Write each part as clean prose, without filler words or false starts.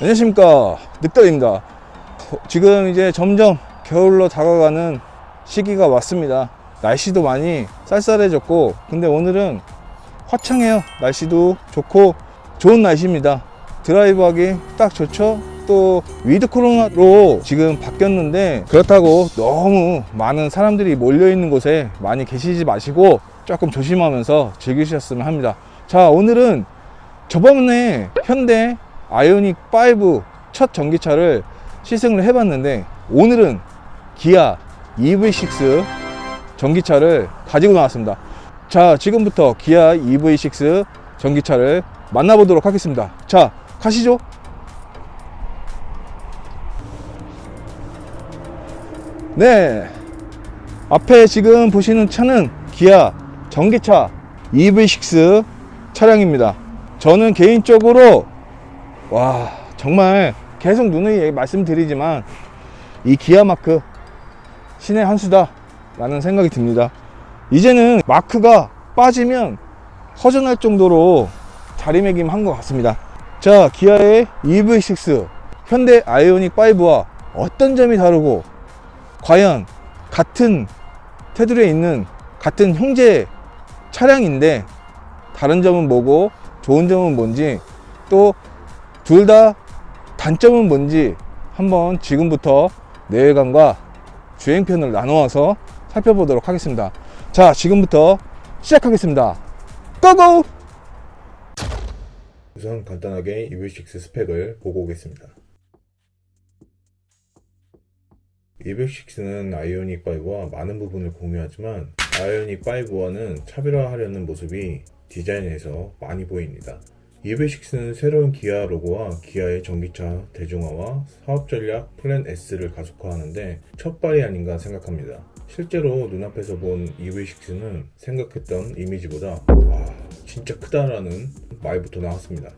안녕하십니까, 늑달입니다. 지금 이제 점점 겨울로 다가가는 시기가 왔습니다. 날씨도 많이 쌀쌀해졌고, 근데 오늘은 화창해요. 날씨도 좋고 좋은 날씨입니다. 드라이브 하기 딱 좋죠. 또 위드 코로나로 지금 바뀌었는데, 그렇다고 너무 많은 사람들이 몰려 있는 곳에 많이 계시지 마시고 조금 조심하면서 즐기셨으면 합니다. 자, 오늘은 저번에 현대 아이오닉 5 첫 전기차를 시승을 해봤는데, 오늘은 기아 EV6 전기차를 가지고 나왔습니다. 자, 지금부터 기아 EV6 전기차를 만나보도록 하겠습니다. 자, 가시죠. 네, 앞에 지금 보시는 차는 기아 전기차 EV6 차량입니다. 저는 개인적으로 정말 계속 누누이 말씀드리지만 이 기아 마크 신의 한 수다 라는 생각이 듭니다. 이제는 마크가 빠지면 허전할 정도로 자리매김한 것 같습니다. 자, 기아의 EV6 현대 아이오닉 5와 어떤 점이 다르고, 과연 같은 테두리에 있는 같은 형제 차량인데 다른 점은 뭐고 좋은 점은 뭔지, 또 둘 다 단점은 뭔지 한번 지금부터 내외관과 주행편을 나누어서 살펴보도록 하겠습니다. 자, 지금부터 시작하겠습니다. 고고! 우선 간단하게 EV6 스펙을 보고 오겠습니다. EV6는 아이오닉 5와 많은 부분을 공유하지만 아이오닉 5와는 차별화하려는 모습이 디자인에서 많이 보입니다. EV6는 새로운 기아 로고와 기아의 전기차 대중화와 사업 전략 플랜 S를 가속화하는데 첫발이 아닌가 생각합니다. 실제로 눈앞에서 본 EV6는 생각했던 이미지보다 진짜 크다라는 말부터 나왔습니다.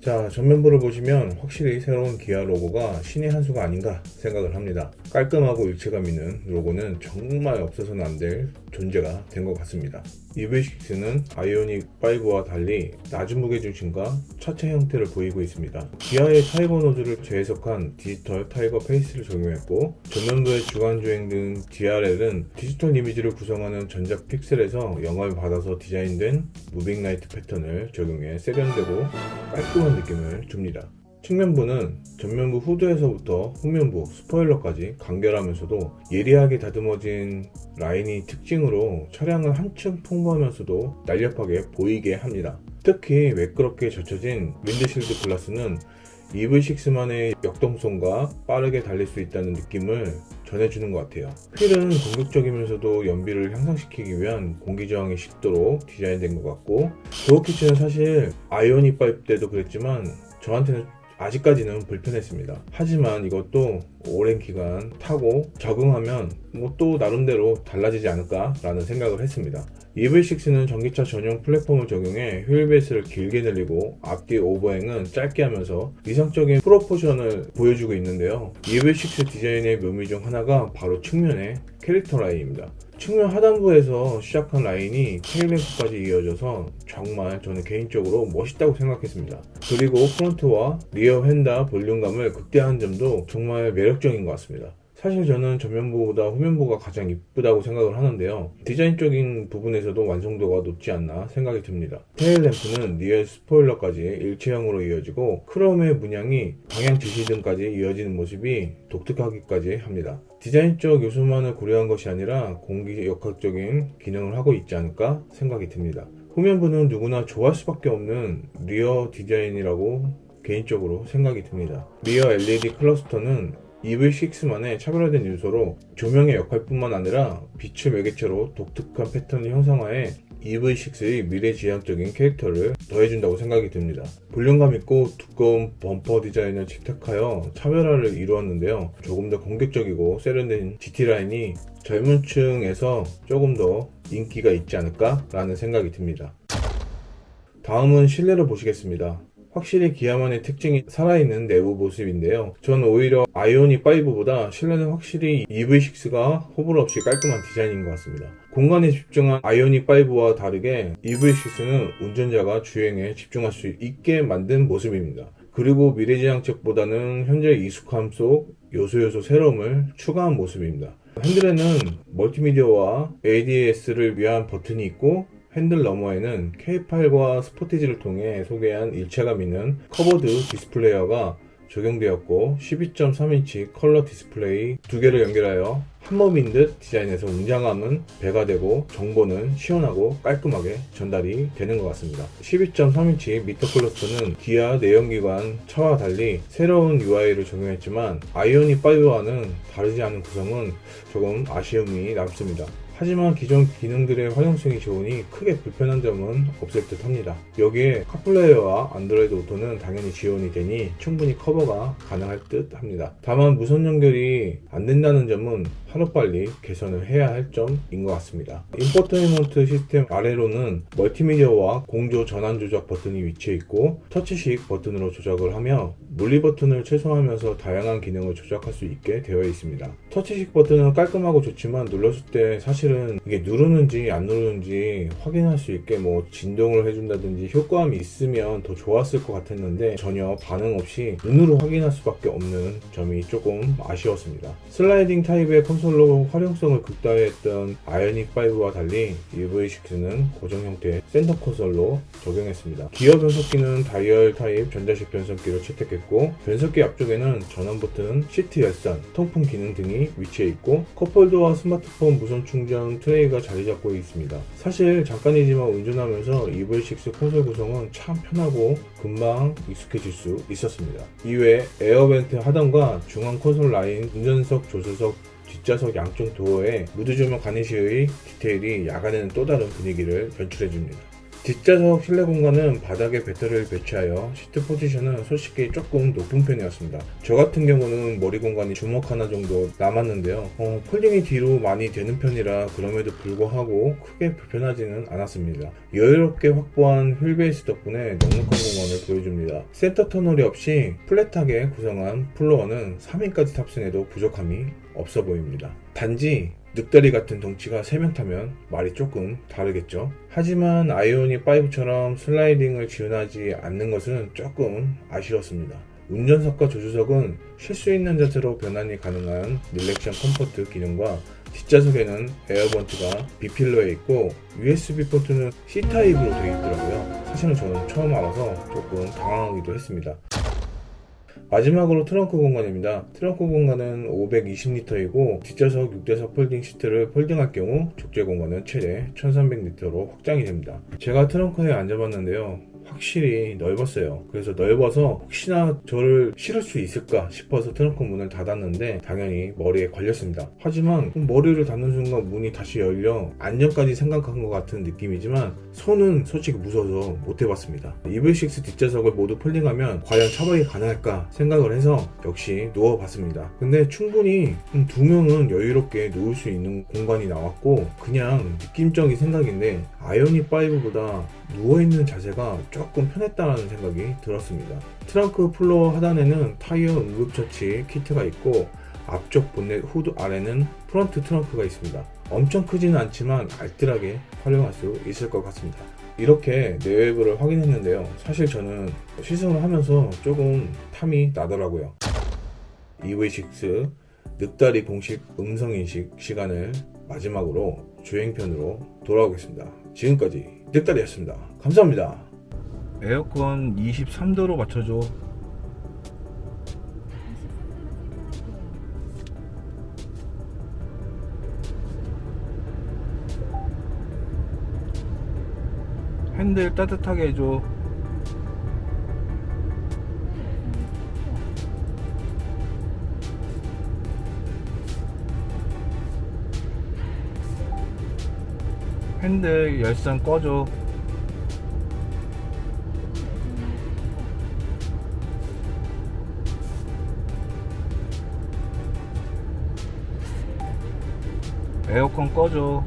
자, 전면부를 보시면 확실히 새로운 기아 로고가 신의 한 수가 아닌가 생각을 합니다. 깔끔하고 일체감 있는 로고는 정말 없어서는 안 될 존재가 된 것 같습니다. EV6는 아이오닉 5와 달리 낮은 무게중심과 차체 형태를 보이고 있습니다. 기아의 타이거 노즐을 재해석한 디지털 타이거 페이스를 적용했고, 전면부의 주간주행 등 DRL은 디지털 이미지를 구성하는 전작 픽셀에서 영감을 받아서 디자인된 무빙 라이트 패턴을 적용해 세련되고 깔끔한 느낌을 줍니다. 측면부는 전면부 후드에서부터 후면부, 스포일러까지 간결하면서도 예리하게 다듬어진 라인이 특징으로 차량을 한층 풍부하면서도 날렵하게 보이게 합니다. 특히 매끄럽게 젖혀진 윈드실드 글라스는 EV6만의 역동성과 빠르게 달릴 수 있다는 느낌을 전해주는 것 같아요. 휠은 공격적이면서도 연비를 향상시키기 위한 공기저항이 쉽도록 디자인된 것 같고, 도어 키트는 사실 아이오닉 5 때도 그랬지만 저한테는 아직까지는 불편했습니다. 하지만 이것도 오랜 기간 타고 적응하면 또 나름대로 달라지지 않을까 라는 생각을 했습니다. EV6는 전기차 전용 플랫폼을 적용해 휠베이스를 길게 늘리고 앞뒤 오버행은 짧게 하면서 이상적인 프로포션을 보여주고 있는데요. EV6 디자인의 묘미 중 하나가 바로 측면의 캐릭터 라인입니다. 측면 하단부에서 시작한 라인이 테일램프까지 이어져서 정말 저는 개인적으로 멋있다고 생각했습니다. 그리고 프론트와 리어 휀다 볼륨감을 극대화한 점도 정말 매력적인 것 같습니다. 사실 저는 전면부보다 후면부가 가장 이쁘다고 생각을 하는데요. 디자인적인 부분에서도 완성도가 높지 않나 생각이 듭니다. 테일램프는 리어 스포일러까지 일체형으로 이어지고, 크롬의 문양이 방향 지시 등까지 이어지는 모습이 독특하기까지 합니다. 디자인적 요소만을 고려한 것이 아니라 공기역학적인 기능을 하고 있지 않을까 생각이 듭니다. 후면부는 누구나 좋아할 수밖에 없는 리어 디자인이라고 개인적으로 생각이 듭니다. 리어 LED 클러스터는 EV6만의 차별화된 요소로 조명의 역할뿐만 아니라 빛을 매개체로 독특한 패턴을 형상화해 EV6의 미래지향적인 캐릭터를 더해준다고 생각이 듭니다. 볼륨감 있고 두꺼운 범퍼 디자인을 채택하여 차별화를 이루었는데요. 조금 더 공격적이고 세련된 GT라인이 젊은 층에서 조금 더 인기가 있지 않을까 라는 생각이 듭니다. 다음은 실내를 보시겠습니다. 확실히 기아만의 특징이 살아있는 내부 모습인데요. 저는 오히려 아이오닉 5보다 실내는 확실히 EV6가 호불호 없이 깔끔한 디자인인 것 같습니다. 공간에 집중한 아이오닉 5와 다르게 EV6는 운전자가 주행에 집중할 수 있게 만든 모습입니다. 그리고 미래지향책보다는 현재 익숙함 속 요소 새로움을 추가한 모습입니다. 핸들에는 멀티미디어와 ADS를 위한 버튼이 있고 핸들 너머에는 K8과 스포티지를 통해 소개한 일체감 있는 커버드 디스플레이어가 적용되었고 12.3인치 컬러 디스플레이 두 개를 연결하여 한몸인 듯 디자인에서 웅장함은 배가 되고 정보는 시원하고 깔끔하게 전달이 되는 것 같습니다. 12.3인치 미터 클러스터는 기아 내연기관 차와 달리 새로운 UI를 적용했지만 아이오닉 5와는 다르지 않은 구성은 조금 아쉬움이 남습니다. 하지만 기존 기능들의 활용성이 좋으니 크게 불편한 점은 없을 듯 합니다. 여기에 카플레이와 안드로이드 오토는 당연히 지원이 되니 충분히 커버가 가능할 듯 합니다. 다만 무선 연결이 안 된다는 점은 하루빨리 개선을 해야 할 점인 것 같습니다. 인포테인먼트 시스템 아래로는 멀티미디어와 공조 전환 조작 버튼이 위치해 있고 터치식 버튼으로 조작을 하며 물리 버튼을 최소화하면서 다양한 기능을 조작할 수 있게 되어 있습니다. 터치식 버튼은 깔끔하고 좋지만 눌렀을 때 사실은 이게 누르는지 안 누르는지 확인할 수 있게 뭐 진동을 해준다든지 효과음이 있으면 더 좋았을 것 같았는데 전혀 반응 없이 눈으로 확인할 수밖에 없는 점이 조금 아쉬웠습니다. 슬라이딩 타입의 콘솔로 활용성을 극대화했던 아이오닉 5와 달리 EV6는 고정 형태의 센터 콘솔로 적용했습니다. 기어 변속기는 다이얼 타입 전자식 변속기를 채택했고 변속기 앞쪽에는 전원 버튼, 시트 열선, 통풍 기능 등이 위치해 있고 컵홀더와 스마트폰 무선 충전 트레이가 자리 잡고 있습니다. 사실 잠깐이지만 운전하면서 EV6 콘솔 구성은 참 편하고 금방 익숙해질 수 있었습니다. 이외에 에어벤트 하단과 중앙 콘솔 라인, 운전석, 조수석, 뒷좌석 양쪽 도어에 무드조명 가니쉬의 디테일이 야간에는 또 다른 분위기를 연출해줍니다. 뒷좌석 실내 공간은 바닥에 배터리를 배치하여 시트 포지션은 솔직히 조금 높은 편이었습니다. 저 같은 경우는 머리 공간이 주먹 하나 정도 남았는데요. 폴딩이 뒤로 많이 되는 편이라 그럼에도 불구하고 크게 불편하지는 않았습니다. 여유롭게 확보한 휠베이스 덕분에 넉넉한 공간을 보여줍니다. 센터 터널이 없이 플랫하게 구성한 플로어는 3인까지 탑승해도 부족함이 없어 보입니다. 단지 늑다리 같은 덩치가 3명 타면 말이 조금 다르겠죠. 하지만 아이오닉 5처럼 슬라이딩을 지원하지 않는 것은 조금 아쉬웠습니다. 운전석과 조수석은 쉴 수 있는 자세로 변환이 가능한 릴렉션 컴포트 기능과 뒷좌석에는 에어번트가 B필러에 있고 USB 포트는 C타입으로 되어 있더라고요. 사실은 저는 처음 알아서 조금 당황하기도 했습니다. 마지막으로 트렁크 공간입니다. 트렁크 공간은 520리터이고 뒷좌석 6대석 폴딩 시트를 폴딩할 경우 적재 공간은 최대 1300리터로 확장이 됩니다. 제가 트렁크에 앉아봤는데요. 확실히 넓었어요. 그래서 넓어서 혹시나 저를 실을 수 있을까 싶어서 트렁크 문을 닫았는데 당연히 머리에 걸렸습니다. 하지만 머리를 닫는 순간 문이 다시 열려 안전까지 생각한 것 같은 느낌이지만 손은 솔직히 무서워서 못 해봤습니다. EV6 뒷좌석을 모두 폴딩하면 과연 차박이 가능할까 생각을 해서 역시 누워봤습니다. 근데 충분히 2명은 여유롭게 누울 수 있는 공간이 나왔고 그냥 느낌적인 생각인데 아이오닉 5보다 누워있는 자세가 조금 편했다는 생각이 들었습니다. 트렁크 플로어 하단에는 타이어 응급처치 키트가 있고 앞쪽 본넷 후드 아래는 프론트 트렁크가 있습니다. 엄청 크지는 않지만 알뜰하게 활용할 수 있을 것 같습니다. 이렇게 내외부를 확인했는데요. 사실 저는 시승을 하면서 조금 탐이 나더라고요. EV6 늑다리 공식 음성인식 시간을 마지막으로 주행편으로 돌아오겠습니다. 지금까지 늑다리였습니다. 감사합니다. 에어컨 23도로 맞춰줘. 핸들 따뜻하게 해줘. 핸들 열선 꺼줘. 에어컨 꺼줘.